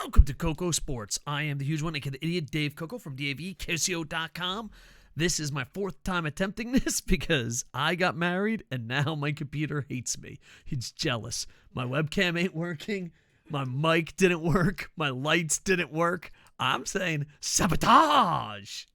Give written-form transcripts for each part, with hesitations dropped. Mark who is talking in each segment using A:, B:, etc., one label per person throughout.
A: Welcome to KocoSports. I am the huge one, aka the idiot Dave Koco from DAVKCO.com. This is my fourth time attempting this because I got married and now my computer hates me. It's jealous. My webcam ain't working. My mic didn't work. My lights didn't work. I'm saying sabotage.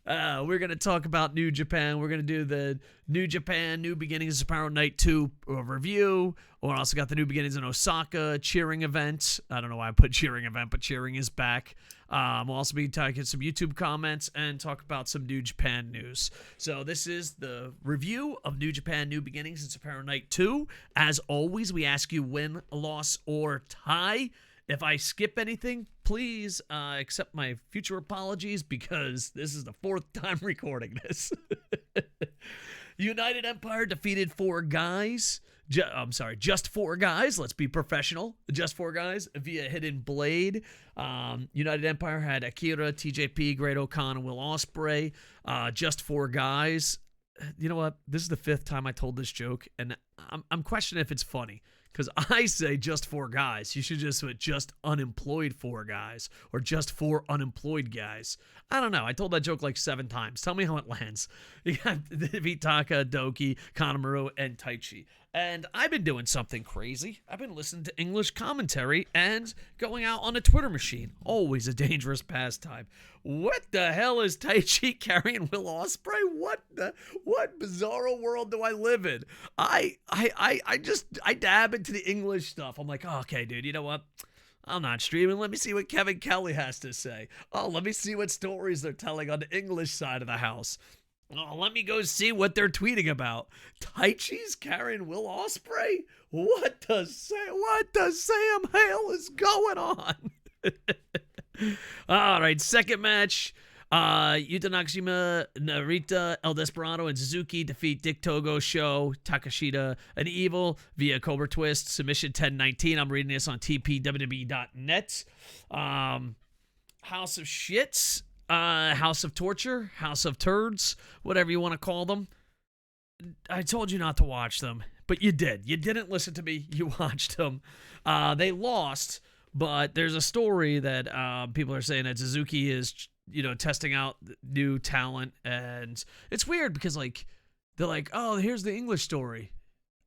A: We're going to talk about New Japan. We're going to do the New Japan, New Beginnings Apparel Night 2 review. We're also got the New Beginnings in Osaka cheering event. I don't know why I put cheering event, but cheering is back. We'll also be talking some YouTube comments and talk about some New Japan news. So this is the review of New Japan, New Beginnings. It's Apparel Night 2. As always, we ask you win, loss, or tie. If I skip anything, please accept my future apologies because this is the fourth time recording this. United Empire defeated just four guys. Let's be professional. Just four guys via Hidden Blade. United Empire had Akira, TJP, Great O'Khan, and Will Ospreay. Just four guys. You know what? This is the fifth time I told this joke, and I'm questioning if it's funny. Because I say just four guys. You should just put just unemployed four guys or just four unemployed guys. I don't know. I told that joke like 7 times. Tell me how it lands. You got Vitaka, Doki, Kanemaru, and Taichi. And I've been doing something crazy. I've been listening to English commentary and going out on a Twitter machine. Always a dangerous pastime. What the hell is Taichi carrying Will Ospreay? What bizarro world do I live in? I dab into the English stuff. I'm like, oh, okay, dude, you know what? I'm not streaming. Let me see what Kevin Kelly has to say. Oh, let me see what stories they're telling on the English side of the house. Oh, let me go see what they're tweeting about. Taichi's carrying Will Ospreay? What does Sam Hale is going on? All right, second match. Yuta Nakashima, Narita, El Desperado, and Suzuki defeat Dick Togo, Sho, Takashita, and Evil via Cobra Twist, submission 10-19. I'm reading this on tpwwe.net. House of Shits, House of Torture, House of Turds, whatever you want to call them. I told you not to watch them, but you did. You didn't listen to me. You watched them. They lost, but there's a story that people are saying that Suzuki is, testing out new talent, and it's weird because they're like, oh, here's the English story.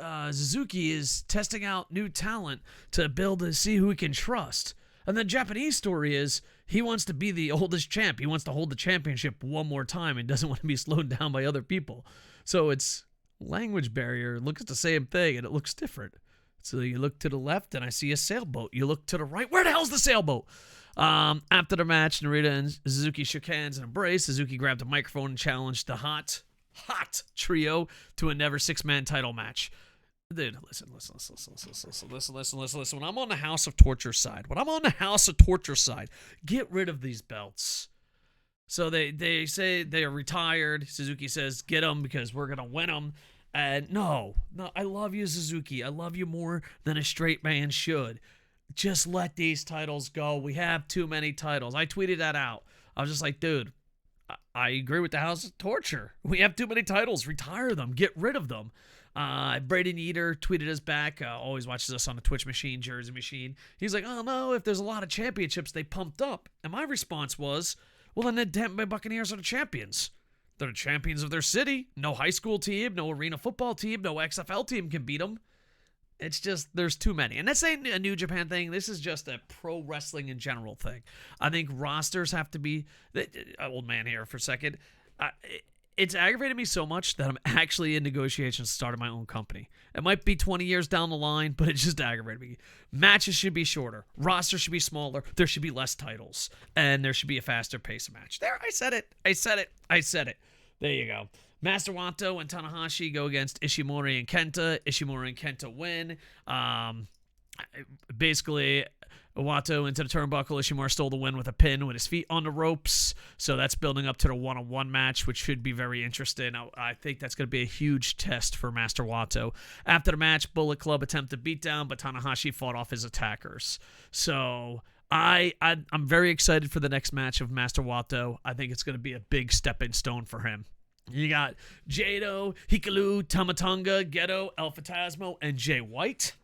A: Suzuki is testing out new talent to see who he can trust. And the Japanese story is he wants to be the oldest champ. He wants to hold the championship one more time and doesn't want to be slowed down by other people. So it's language barrier. It looks the same thing, and it looks different. So you look to the left, and I see a sailboat. You look to the right. Where the hell's the sailboat? After the match, Narita and Suzuki shook hands and embraced. Suzuki grabbed a microphone and challenged the hot trio to a never 6-man title match. Dude, listen. When I'm on the House of Torture side, get rid of these belts. So they say they are retired. Suzuki says, get them because we're going to win them. And no, I love you, Suzuki. I love you more than a straight man should. Just let these titles go. We have too many titles. I tweeted that out. I was just like, dude, I agree with the House of Torture. We have too many titles. Retire them. Get rid of them. Braden Eater tweeted us back. Always watches us on the Twitch machine, Jersey machine. He's like, oh, no, if there's a lot of championships, they pumped up. And my response was, well, then the Tampa Bay Buccaneers are the champions. They're the champions of their city. No high school team, no arena football team, no XFL team can beat them. It's just, there's too many. And this ain't a New Japan thing. This is just a pro wrestling in general thing. I think rosters have to be, old man here for a second. It's aggravated me so much that I'm actually in negotiations to start my own company. It might be 20 years down the line, but it just aggravated me. Matches should be shorter. Rosters should be smaller. There should be less titles. And there should be a faster pace of match. There, I said it. There you go. Master Wato and Tanahashi go against Ishimori and Kenta. Ishimori and Kenta win. Basically, Wato into the turnbuckle. Ishimori stole the win with a pin with his feet on the ropes. So that's building up to the one-on-one match, which should be very interesting. I think that's going to be a huge test for Master Wato. After the match, Bullet Club attempted beatdown, but Tanahashi fought off his attackers. So I'm very excited for the next match of Master Wato. I think it's going to be a big stepping stone for him. You got Jado, Hikaru, Tamatonga, Geto, El Phantasmo, and Jay White.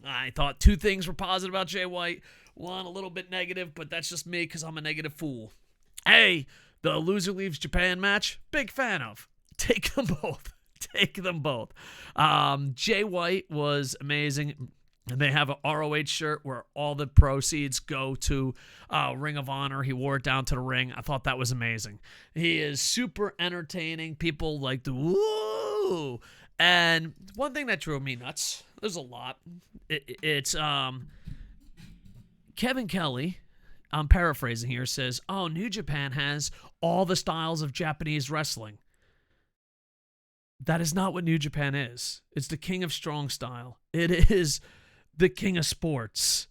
A: I thought 2 things were positive about Jay White. one a little bit negative, but that's just me because I'm a negative fool. Hey, the loser leaves Japan match, big fan of. Take them both. Take them both. Jay White was amazing. And they have a ROH shirt where all the proceeds go to Ring of Honor. He wore it down to the ring. I thought that was amazing. He is super entertaining. People like the woo. And one thing that drove me nuts, there's a lot. It's Kevin Kelly, I'm paraphrasing here, says, oh, New Japan has all the styles of Japanese wrestling. That is not what New Japan is. It's the king of strong style. It is the king of sports.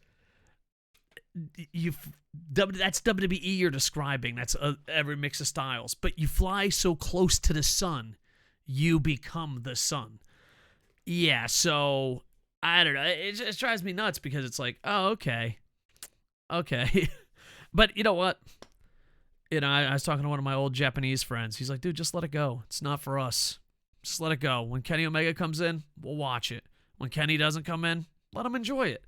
A: That's WWE you're describing. That's every mix of styles. But you fly so close to the sun, you become the sun. Yeah, so I don't know. It drives me nuts because it's like, oh, okay. Okay. But you know what? You know, I was talking to one of my old Japanese friends. He's like, dude, just let it go. It's not for us. Just let it go. When Kenny Omega comes in, we'll watch it. When Kenny doesn't come in, let him enjoy it.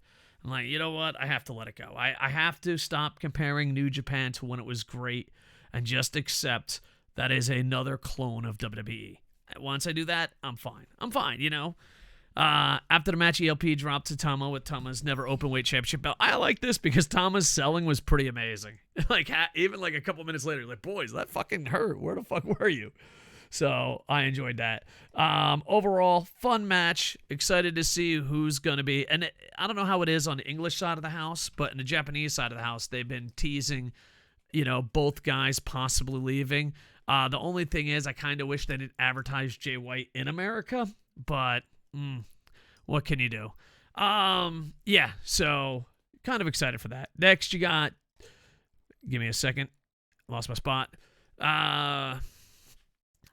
A: I'm like, you know what? I have to let it go. I have to stop comparing New Japan to when it was great and just accept that is another clone of WWE. Once I do that, I'm fine. I'm fine, you know? After the match, ELP dropped to Tama with Tama's never openweight championship belt. I like this because Tama's selling was pretty amazing. Like, even like a couple minutes later, like, boys, that fucking hurt. Where the fuck were you? So I enjoyed that. Overall, fun match. Excited to see who's going to be. And I don't know how it is on the English side of the house, but in the Japanese side of the house, they've been teasing, you know, both guys possibly leaving. The only thing is I kind of wish they didn't advertise Jay White in America, but what can you do? Yeah, so kind of excited for that. Next, you got, give me a second. Lost my spot.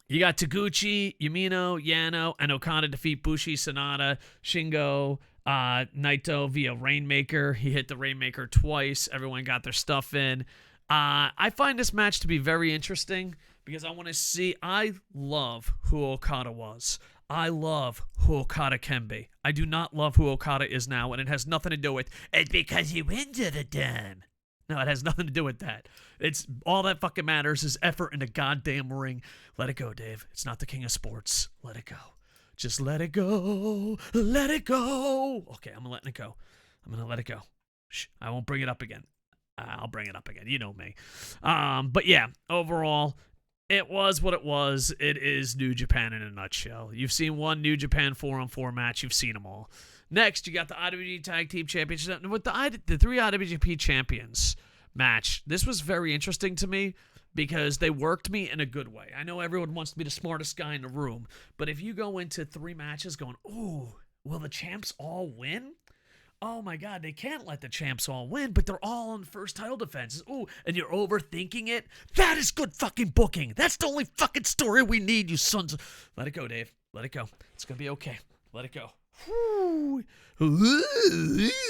A: You got Taguchi, Yumino, Yano, and Okada defeat Bushi, Sonata, Shingo, Naito via Rainmaker. He hit the Rainmaker twice. Everyone got their stuff in. I find this match to be very interesting because I want to see. I love who Okada was. I love who Okada can be. I do not love who Okada is now, and it has nothing to do with it's because he wins at a den. No, it has nothing to do with that. It's all that fucking matters is effort in the goddamn ring. Let it go, Dave. It's not the king of sports. Let it go. Just let it go. Let it go. Okay, I'm letting it go. I'm going to let it go. Shh, I won't bring it up again. I'll bring it up again. You know me. But yeah, overall, it was what it was. It is New Japan in a nutshell. You've seen one New Japan 4-on-4 match. You've seen them all. Next, you got the IWGP Tag Team Championship with the three IWGP Champions match. This was very interesting to me because they worked me in a good way. I know everyone wants to be the smartest guy in the room, but if you go into three matches going, ooh, will the champs all win? Oh my God, they can't let the champs all win, but they're all on first title defenses. Ooh, and you're overthinking it? That is good fucking booking. That's the only fucking story we need, you sons of... Let it go, Dave. Let it go. It's going to be okay. Let it go. Ooh,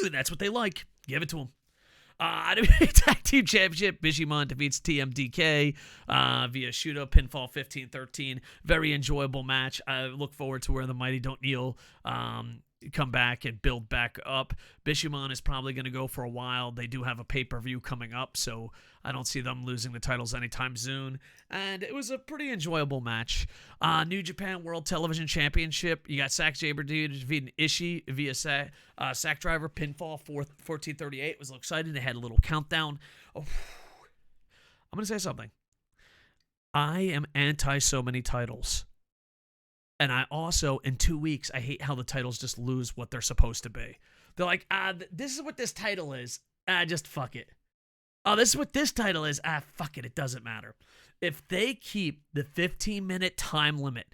A: that's what they like. Give it to them. Tag Team Championship, Bishamon defeats TMDK via shootout pinfall 15-13. Very enjoyable match. I look forward to where the Mighty Don't Kneel come back and build back up. Bishamon is probably going to go for a while. They do have a pay-per-view coming up, so I don't see them losing the titles anytime soon. And it was a pretty enjoyable match. New Japan World Television Championship. You got Zack Sabre defeating Ishii via Sack Driver pinfall 14-38. Was exciting. They had a little countdown. Oh, I'm going to say something. I am anti so many titles. And I also, in 2 weeks, I hate how the titles just lose what they're supposed to be. They're like, this is what this title is. Just fuck it. Oh, this is what this title is. Fuck it. It doesn't matter. If they keep the 15-minute time limit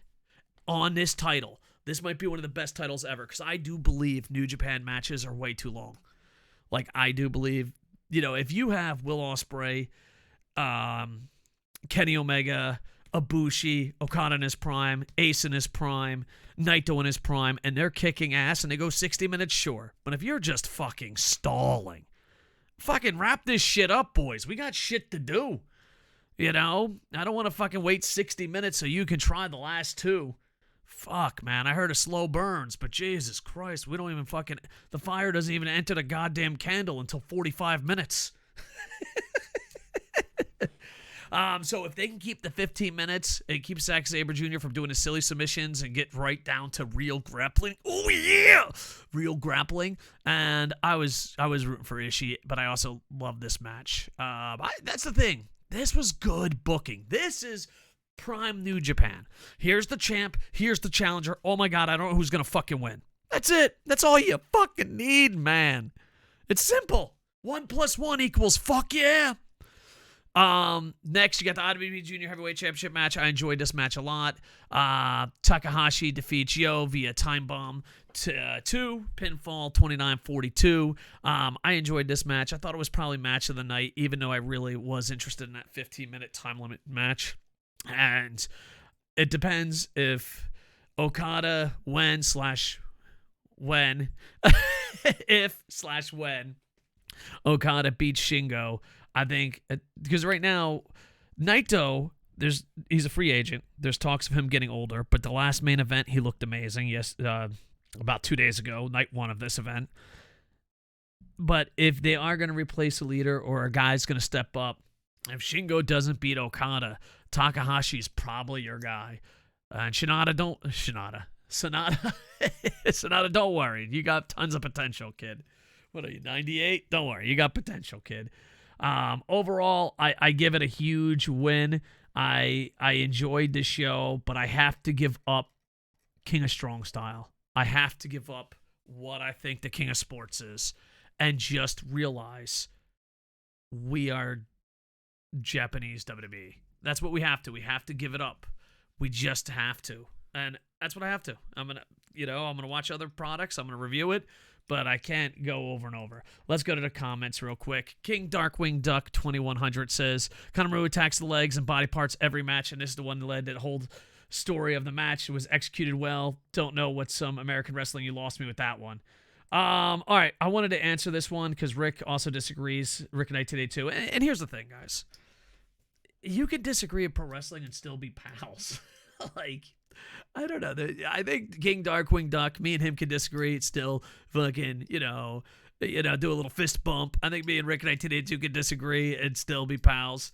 A: on this title, this might be one of the best titles ever. Because I do believe New Japan matches are way too long. Like, I do believe, you know, if you have Will Ospreay, Kenny Omega, Ibushi, Okada in his prime, Ace in his prime, Naito in his prime, and they're kicking ass and they go 60 minutes, sure. But if you're just fucking stalling, fucking wrap this shit up, boys. We got shit to do. You know? I don't want to fucking wait 60 minutes so you can try the last two. Fuck, man. I heard of slow burns, but Jesus Christ, we don't even fucking... The fire doesn't even enter the goddamn candle until 45 minutes. So if they can keep the 15 minutes, it keeps Zack Sabre Jr. from doing his silly submissions and get right down to real grappling. Oh, yeah! Real grappling. And I was rooting for Ishii, but I also love this match. That's the thing. This was good booking. This is prime New Japan. Here's the champ. Here's the challenger. Oh, my God, I don't know who's going to fucking win. That's it. That's all you fucking need, man. It's simple. 1 + 1 = fuck yeah. Next, you got the IWGP Junior Heavyweight Championship match. I enjoyed this match a lot. Takahashi defeats Yo via time bomb to 2, pinfall 29-42. I enjoyed this match. I thought it was probably match of the night, even though I really was interested in that 15-minute time limit match. And it depends if Okada when Okada beats Shingo. I think, because right now, Naito, he's a free agent. There's talks of him getting older, but the last main event, he looked amazing. Yes, about 2 days ago, night 1 of this event. But if they are going to replace a leader or a guy's going to step up, if Shingo doesn't beat Okada, Takahashi's probably your guy. And Sonata, don't worry. You got tons of potential, kid. What are you, 98? Don't worry. You got potential, kid. Overall, I give it a huge win. I enjoyed the show, but I have to give up King of Strong Style. I have to give up what I think the King of Sports is and just realize we are Japanese WWE. That's what we have to. We have to give it up. We just have to. And that's what I have to. I'm going to watch other products. I'm going to review it. But I can't go over and over. Let's go to the comments real quick. King Darkwing Duck 2100 says, Conor attacks the legs and body parts every match, and this is the one that led to the whole story of the match. It was executed well. Don't know what some American wrestling. You lost me with that one. All right, I wanted to answer this one because Rick also disagrees. Rick Knight today too. And here's the thing, guys. You can disagree in pro wrestling and still be pals. Like, I don't know. I think King Darkwing Duck, me and him can disagree. It's still fucking, do a little fist bump. I think me and Rick and I can disagree and still be pals.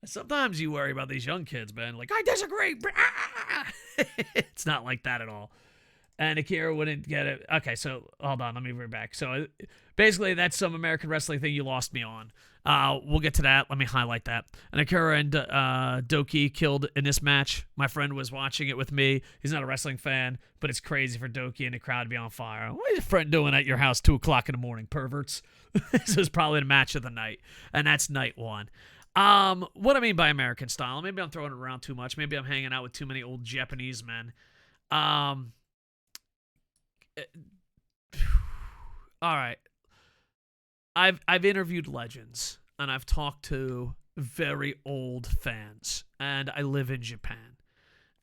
A: Sometimes you worry about these young kids, man. Like, I disagree. It's not like that at all. And Akira wouldn't get it. Okay, so hold on. Let me bring it back. So basically, that's some American wrestling thing you lost me on. We'll get to that. Let me highlight that. And Akira and Doki killed in this match. My friend was watching it with me. He's not a wrestling fan, but it's crazy for Doki and the crowd to be on fire. What is your friend doing at your house 2 o'clock in the morning, perverts? This is probably the match of the night, and that's night 1. What I mean by American style, maybe I'm throwing it around too much. Maybe I'm hanging out with too many old Japanese men. All right. I've interviewed legends, and I've talked to very old fans, and I live in Japan.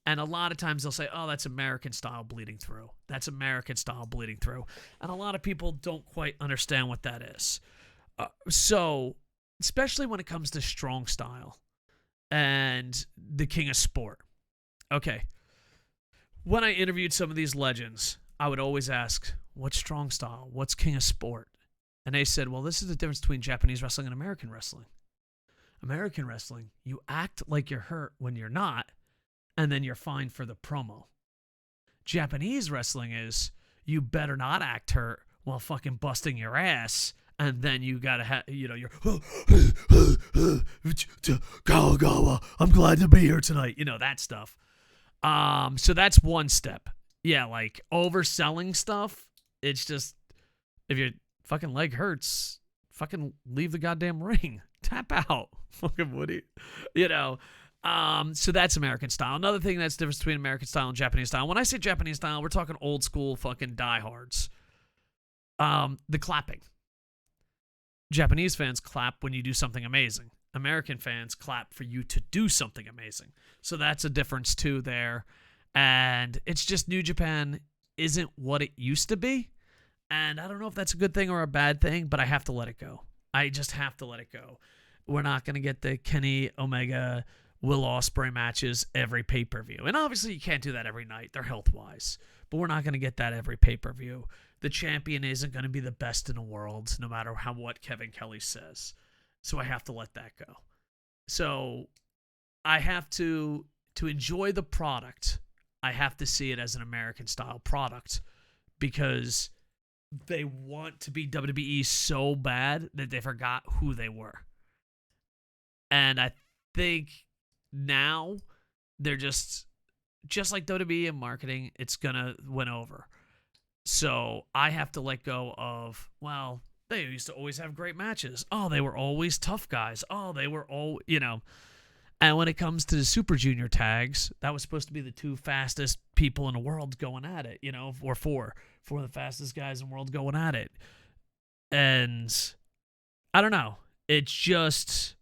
A: And a lot of times they'll say, oh, that's American style bleeding through. That's American style bleeding through. And a lot of people don't quite understand what that is. So, especially when it comes to strong style and the King of Sport. Okay. When I interviewed some of these legends, I would always ask, what's strong style? What's King of Sport? And they said, well, this is the difference between Japanese wrestling and American wrestling. American wrestling, you act like you're hurt when you're not, and then you're fine for the promo. Japanese wrestling is, you better not act hurt while fucking busting your ass, and then you gotta have, you're, Kagawa, I'm glad to be here tonight. That stuff. So that's one step. Yeah, like overselling stuff, it's just, if your fucking leg hurts, fucking leave the goddamn ring. Tap out. Fucking Woody. So that's American style. Another thing that's the difference between American style and Japanese style. When I say Japanese style, we're talking old school fucking diehards. The clapping. Japanese fans clap when you do something amazing. American fans clap for you to do something amazing. So that's a difference too there. And it's just New Japan isn't what it used to be. And I don't know if that's a good thing or a bad thing, but I have to let it go. I just have to let it go. We're not going to get the Kenny Omega Will Ospreay matches every pay-per-view. And obviously you can't do that every night. They're health-wise. But we're not going to get that every pay-per-view. The champion isn't going to be the best in the world, no matter what Kevin Kelly says. So I have to let that go. So I have to enjoy the product, I have to see it as an American-style product, because they want to be WWE so bad that they forgot who they were. And I think now they're just like WWE in marketing, it's going to win over. So I have to let go of, well, they used to always have great matches. Oh, they were always tough guys. Oh, they were all, And when it comes to the Super Junior tags, that was supposed to be the 2 fastest people in the world going at it, or 4 of the fastest guys in the world going at it. And I don't know. It's just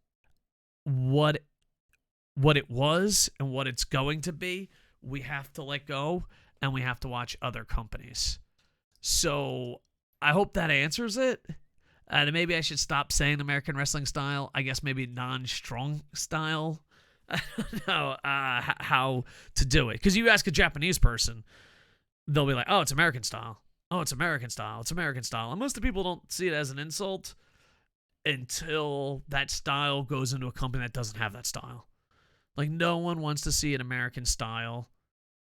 A: what it was and what it's going to be. We have to let go, and we have to watch other companies. So I hope that answers it. And maybe I should stop saying American wrestling style. I guess maybe non-strong style. I don't know how to do it. Because you ask a Japanese person, they'll be like, oh, it's American style. Oh, it's American style. It's American style. And most of the people don't see it as an insult until that style goes into a company that doesn't have that style. Like, no one wants to see an American style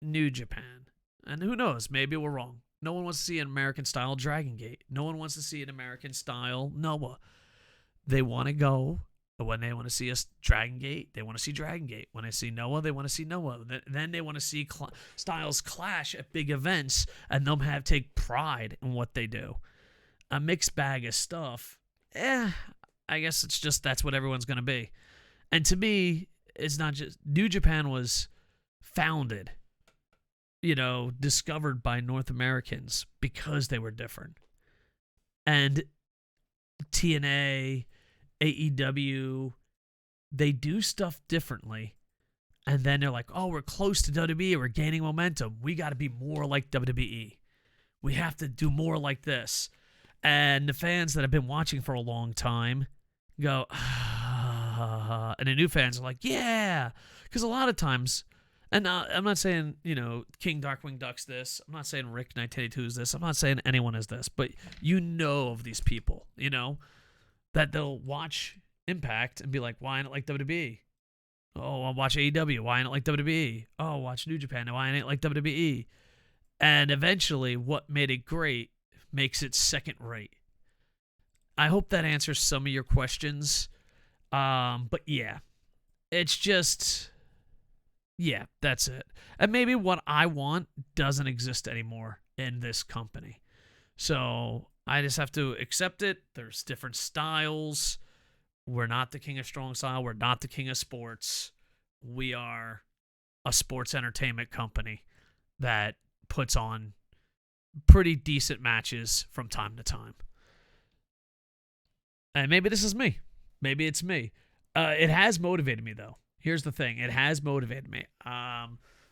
A: New Japan. And who knows? Maybe we're wrong. No one wants to see an American style Dragon Gate. No one wants to see an American style Noah. They want to go, but when they want to see us Dragon Gate, they want to see Dragon Gate. When they see Noah, they want to see Noah. Then they want to see styles clash at big events, and them take pride in what they do. A mixed bag of stuff. I guess it's just that's what everyone's going to be. And to me, it's not just New Japan was founded, discovered by North Americans because they were different. And TNA, AEW, they do stuff differently. And then they're like, oh, we're close to WWE. We're gaining momentum. We got to be more like WWE. We have to do more like this. And the fans that have been watching for a long time go, and the new fans are like, yeah. Because a lot of times, and I'm not saying, King Darkwing Duck's this. I'm not saying Rick 1982 is this. I'm not saying anyone is this. But of these people, that they'll watch Impact and be like, why ain't it like WWE? Oh, I'll watch AEW. Why ain't it like WWE? Oh, I'll watch New Japan. Why ain't it like WWE? And eventually, what made it great makes it second rate. I hope that answers some of your questions. But yeah, it's just, yeah, that's it. And maybe what I want doesn't exist anymore in this company. So I just have to accept it. There's different styles. We're not the king of strong style. We're not the king of sports. We are a sports entertainment company that puts on pretty decent matches from time to time. And maybe this is me. Maybe it's me. It has motivated me, though. Here's the thing. It has motivated me.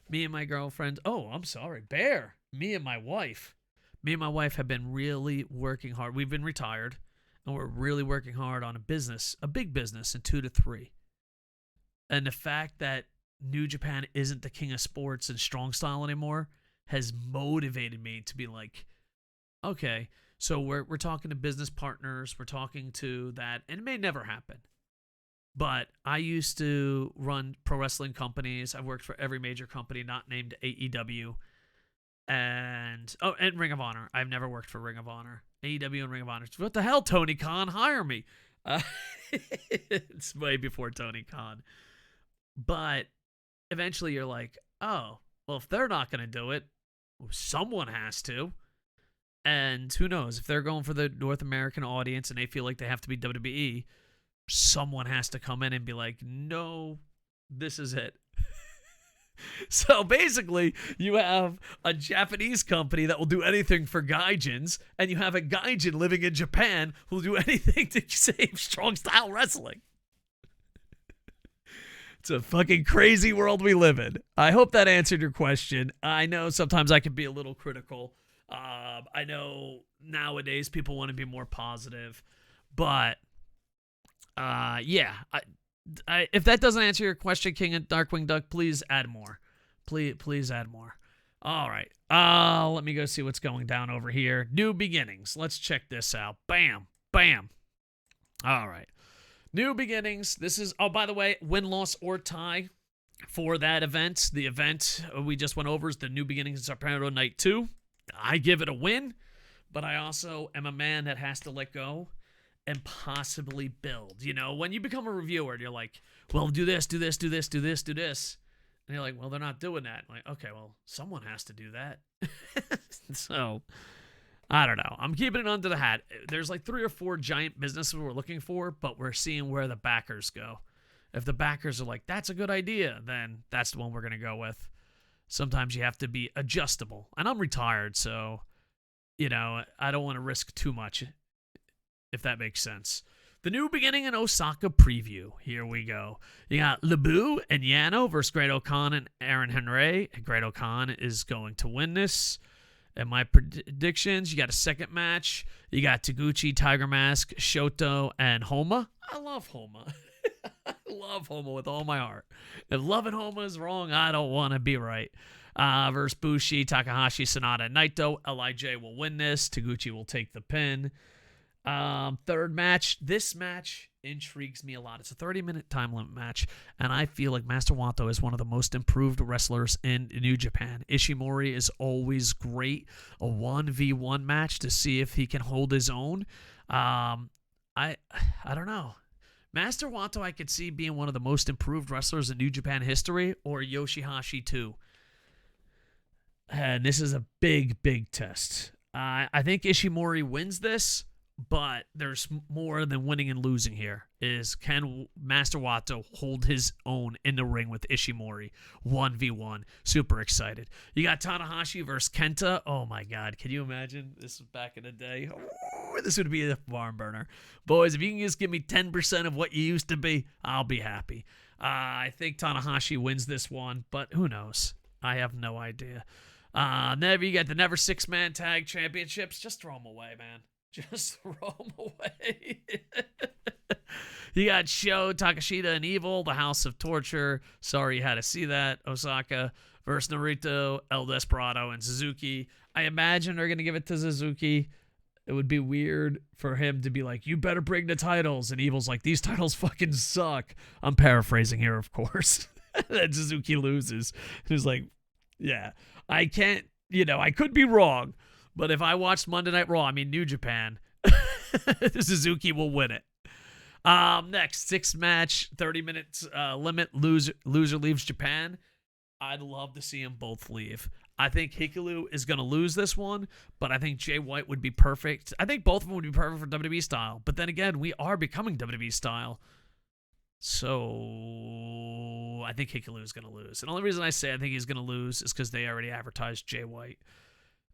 A: Me and my girlfriend. Oh, I'm sorry. Bear. Me and my wife have been really working hard. We've been retired, and we're really working hard on a big business in 2 to 3. And the fact that New Japan isn't the king of sports and strong style anymore has motivated me to be like, okay, so we're talking to business partners. We're talking to that, and it may never happen. But I used to run pro wrestling companies. I've worked for every major company not named AEW. And Ring of Honor. I've never worked for Ring of Honor. AEW and Ring of Honor. What the hell, Tony Khan? Hire me. It's way before Tony Khan. But eventually you're like, oh, well, if they're not going to do it, someone has to. And who knows? If they're going for the North American audience and they feel like they have to be WWE, someone has to come in and be like, no, this is it. So basically, you have a Japanese company that will do anything for gaijins, and you have a gaijin living in Japan who will do anything to save strong style wrestling. It's a fucking crazy world we live in. I hope that answered your question. I know sometimes I can be a little critical. I know nowadays people want to be more positive, but yeah, if that doesn't answer your question, King and Darkwing Duck, please add more. Please add more. All right. Let me go see what's going down over here. New beginnings. Let's check this out. Bam. Bam. All right. New beginnings. This is, oh, by the way, win, loss, or tie for that event. The event we just went over is the New Beginnings Soprano Night 2. I give it a win, but I also am a man that has to let go and possibly build. You know, when you become a reviewer, you're like, well, do this, do this, do this, do this, do this. And you're like, well, they're not doing that. I'm like, okay, well, someone has to do that. So, I don't know. I'm keeping it under the hat. There's like 3 or 4 giant businesses we're looking for, but we're seeing where the backers go. If the backers are like, that's a good idea, then that's the one we're going to go with. Sometimes you have to be adjustable. And I'm retired, so, you know, I don't want to risk too much, if that makes sense. The New Beginning in Osaka preview. Here we go. You got Lebu and Yano versus Great-O-Khan and Aaron Henry. Great-O-Khan is going to win this. And my predictions, you got a second match. You got Taguchi, Tiger Mask, Shoto, and Homa. I love Homa. I love Homa with all my heart. If loving Homa is wrong, I don't want to be right. Versus Bushi, Takahashi, Sonata, and Naito. LIJ will win this. Taguchi will take the pin. Third match. This match intrigues me a lot. It's a 30-minute time limit match, and I feel like Master Wato is one of the most improved wrestlers in New Japan. Ishimori is always great. A 1v1 match to see if he can hold his own. I don't know. Master Wato I could see being one of the most improved wrestlers in New Japan history, or Yoshihashi too. And this is a big, big test. I think Ishimori wins this, but there's more than winning and losing here. Can Master Wato hold his own in the ring with Ishimori? 1v1. Super excited. You got Tanahashi versus Kenta. Oh my God. Can you imagine? This was back in the day. Ooh, this would be a barn burner. Boys, if you can just give me 10% of what you used to be, I'll be happy. I think Tanahashi wins this one, but who knows? I have no idea. Then you got the Never Six-Man Tag Championships. Just throw them away, man. Just throw them away. You got Sho, Takashita, and Evil, the House of Torture. Sorry you had to see that. Osaka versus Naruto, El Desperado, and Suzuki. I imagine they're going to give it to Suzuki. It would be weird for him to be like, you better bring the titles. And Evil's like, these titles fucking suck. I'm paraphrasing here, of course. And Suzuki loses. He's like, yeah, I can't, I could be wrong. But if I watched Monday Night Raw, New Japan, Suzuki will win it. Next, 6-match, 30 minutes limit, loser leaves Japan. I'd love to see them both leave. I think Hikaru is going to lose this one, but I think Jay White would be perfect. I think both of them would be perfect for WWE style. But then again, we are becoming WWE style. So I think Hikaru is going to lose. And the only reason I say I think he's going to lose is because they already advertised Jay White.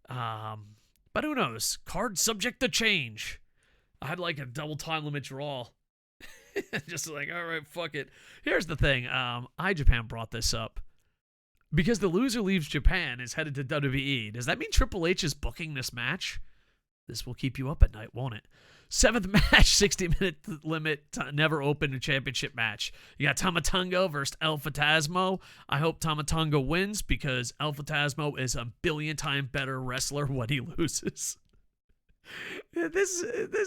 A: But who knows? Card subject to change. I'd like a double time limit draw. Just like, all right, fuck it. Here's the thing. iJapan brought this up. Because the loser leaves Japan is headed to WWE. Does that mean Triple H is booking this match? This will keep you up at night, won't it? 7th match, 60-minute limit, never open a championship match. You got Tama Tonga versus El Phantasmo. I hope Tama Tonga wins because El Phantasmo is a billion-time better wrestler when he loses. This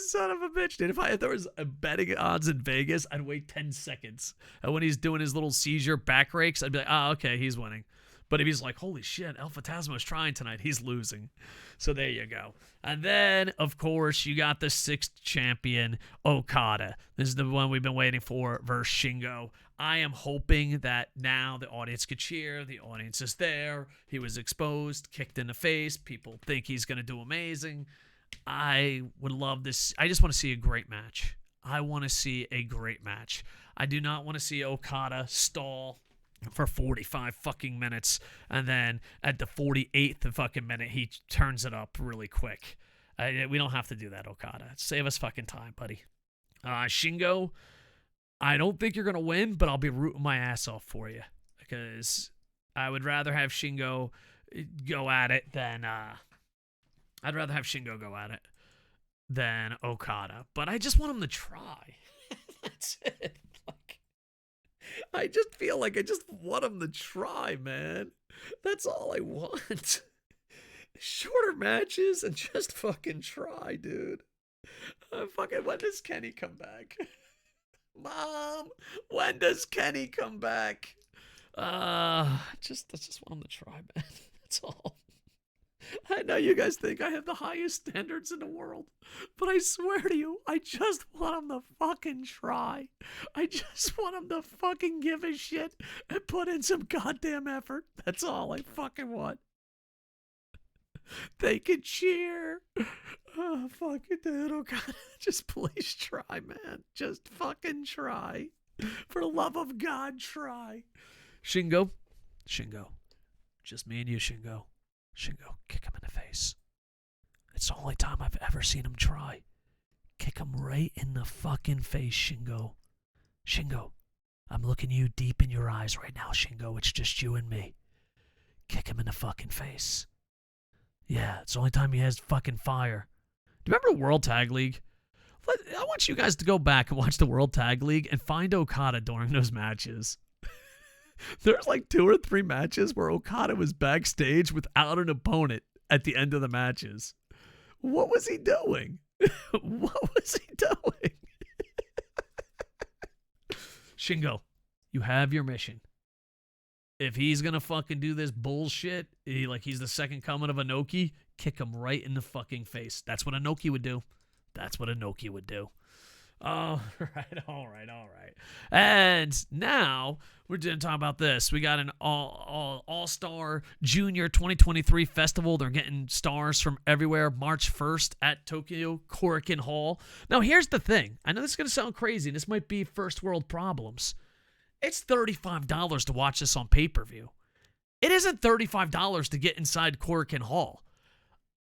A: son of a bitch, dude. If there was a betting odds in Vegas, I'd wait 10 seconds. And when he's doing his little seizure back rakes, I'd be like, oh, okay, he's winning. But if he's like, holy shit, El Phantasmo's trying tonight, he's losing. So there you go. And then, of course, you got the 6th champion, Okada. This is the one we've been waiting for versus Shingo. I am hoping that now the audience could cheer. The audience is there. He was exposed, kicked in the face. People think he's going to do amazing. I would love this. I just want to see a great match. I want to see a great match. I do not want to see Okada stall for 45 fucking minutes, and then at the 48th fucking minute, he turns it up really quick. We don't have to do that, Okada. Save us fucking time, buddy. Shingo, I don't think you're going to win, but I'll be rooting my ass off for you, because I would rather have Shingo go at it than... I'd rather have Shingo go at it than Okada, but I just want him to try. That's it. I just feel like I just want him to try, man. That's all I want. Shorter matches and just fucking try, dude. When does Kenny come back? Mom, when does Kenny come back? I just want him to try, man. That's all. I know you guys think I have the highest standards in the world, but I swear to you, I just want him to fucking try. I just want him to fucking give a shit and put in some goddamn effort. That's all I fucking want. They can cheer. Oh, fuck it, dude. Oh, God. Just please try, man. Just fucking try. For the love of God, try. Shingo. Just me and you, Shingo. Shingo, kick him in the face. It's the only time I've ever seen him try. Kick him right in the fucking face, Shingo. Shingo, I'm looking you deep in your eyes right now, Shingo. It's just you and me. Kick him in the fucking face. Yeah, it's the only time he has fucking fire. Do you remember the World Tag League? I want you guys to go back and watch the World Tag League and find Okada during those matches. There's like 2 or 3 matches where Okada was backstage without an opponent at the end of the matches. What was he doing? What was he doing? Shingo, you have your mission. If he's going to fucking do this bullshit, he's the second coming of Inoki, kick him right in the fucking face. That's what Inoki would do. All right. And now we're going to talk about this. We got an All-Star Junior 2023 festival. They're getting stars from everywhere March 1st at Tokyo Korakuen Hall. Now, here's the thing. I know this is going to sound crazy. This might be first world problems. It's $35 to watch this on pay-per-view. It isn't $35 to get inside Korakuen Hall.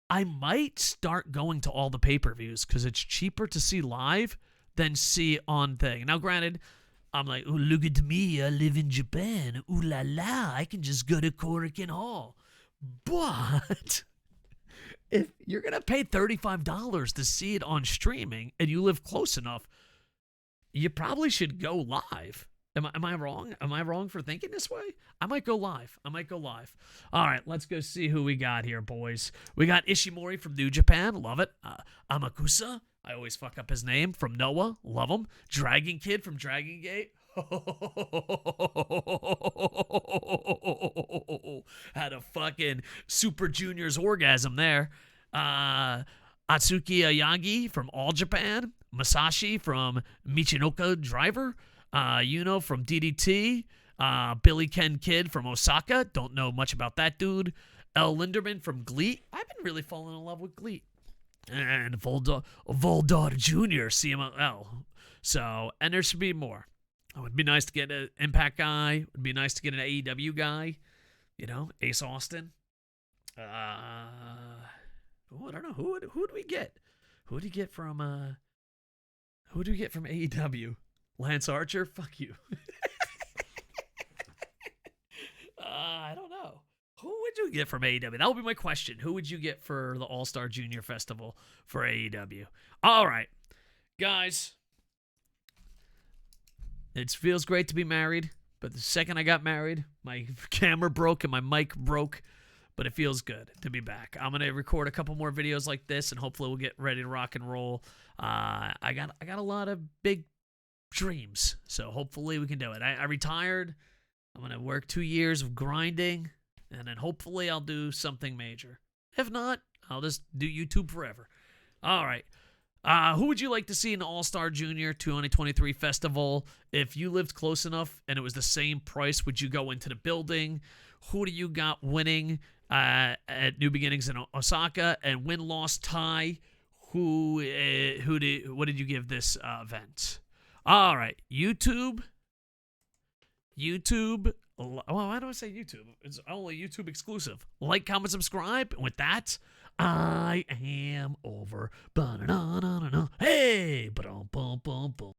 A: I might start going to all the pay-per-views because it's cheaper to see live than see on thing. Now, granted, I'm like, oh, look at me, I live in Japan. Ooh la la, I can just go to Korakuen Hall. But if you're going to pay $35 to see it on streaming and you live close enough, you probably should go live. Am I wrong? Am I wrong for thinking this way? I might go live. All right, let's go see who we got here, boys. We got Ishimori from New Japan. Love it. Amakusa. I always fuck up his name. From Noah. Love him. Dragon Kid from Dragon Gate. Had a fucking Super Juniors orgasm there. Atsuki Ayagi from All Japan. Masashi from Michinoka Driver. Yuno from DDT, Billy Ken Kid from Osaka. Don't know much about that dude. El Linderman from Gleet. I've been really falling in love with Gleet. And Voldar Jr., CMLL. So, and there should be more. It would be nice to get an Impact guy. It would be nice to get an AEW guy. You know, Ace Austin. I don't know. Who do we get? Who do you get from AEW? Lance Archer? Fuck you. I don't know. Who would you get from AEW? That would be my question. Who would you get for the All-Star Junior Festival for AEW? All right. Guys, it feels great to be married, but the second I got married, my camera broke and my mic broke, but it feels good to be back. I'm going to record a couple more videos like this, and hopefully we'll get ready to rock and roll. I got a lot of big dreams, so hopefully we can do it. I retired. I'm going to work 2 years of grinding, and then hopefully I'll do something major. If not, I'll just do YouTube forever. All right. Who would you like to see in the All-Star Junior 2023 Festival? If you lived close enough and it was the same price, would you go into the building? Who do you got winning at New Beginnings in Osaka? And win-loss tie, what did you give this event? All right, YouTube. Well, why do I say YouTube? It's only YouTube exclusive. Like, comment, subscribe. And with that, I am over. Hey!